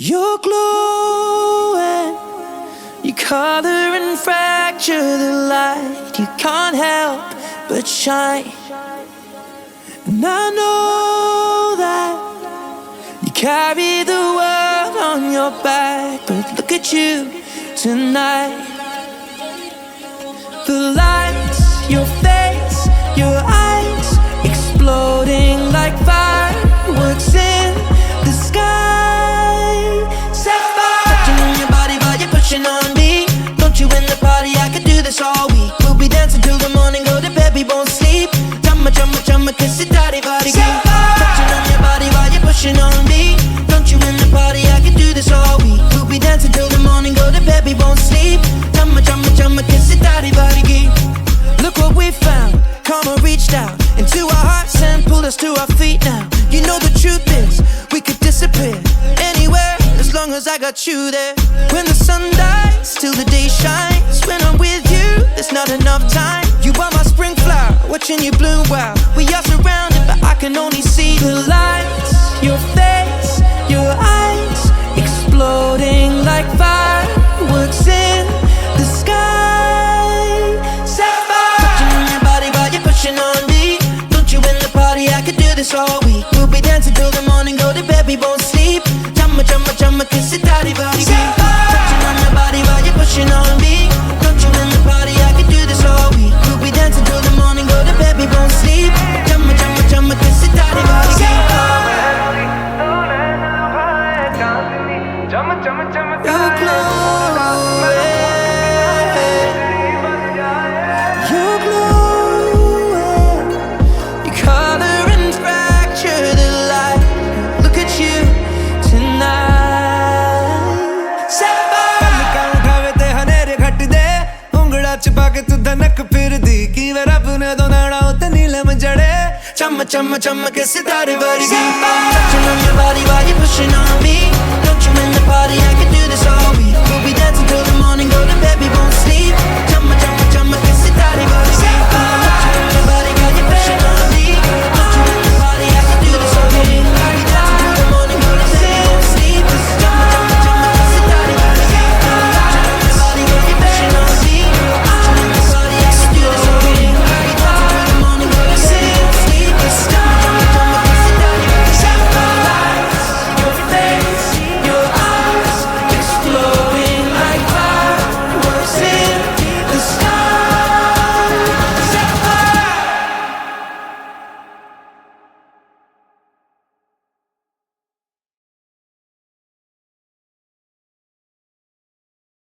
You're glowing, you color and fracture the light. You can't help but shine. And I know that you carry the world on your back, but look at you tonight. The lights, your face, your eyes, exploding like fireworks in the sky. Sapphire, touching on your body while you're pushing on me. Don't you in the party? I could do this all week. We'll be dancing till the morning, go to bed, we won't sleep. Chumma, chumma, chumma, kiss it, daddy, body. Touching on your body while you're pushing on me. Don't you in the party? I could do this all week. We'll be dancing till the morning, go to bed, we won't sleep. Chumma, chumma, chumma, kiss it, daddy, body. Look what we found. Karma reached out into our hearts and pulled us to our feet now. You know the truth is, we could disappear anywhere as long as I got you there. When the sun dies, till the day shines. When I'm with you, there's not enough time. You are my spring flower, watching you bloom wild. We are surrounded, but I can only see the lights. Your face, your eyes, exploding like fireworks in the sky. Sapphire, touching on your body while you're pushing on me. Don't you in the party? I could do this all week. We'll be dancing till the morning, go to bed, we won't sleep. Chumma, chumma, chumma, kiss it, daddy, body. Touching on your body while you're pushing on me. Don't you in the party? I could do this all week. We'll be dancing till the morning, go to bed, we won't sleep. Chumma, chumma, chumma, kiss it, daddy, body. You're glowing, you're glowing. You color and fracture the light. Look at you tonight. Sapphire, उठावे ते हनेरे घट दे उंगड़ा चिपा के तू धनक फिर दी की वे रब ने दो नाड़ा उते नीलम जड़े chumma, chumma, chumma, kiss it, daddy, body. Touching on your body while you're pushing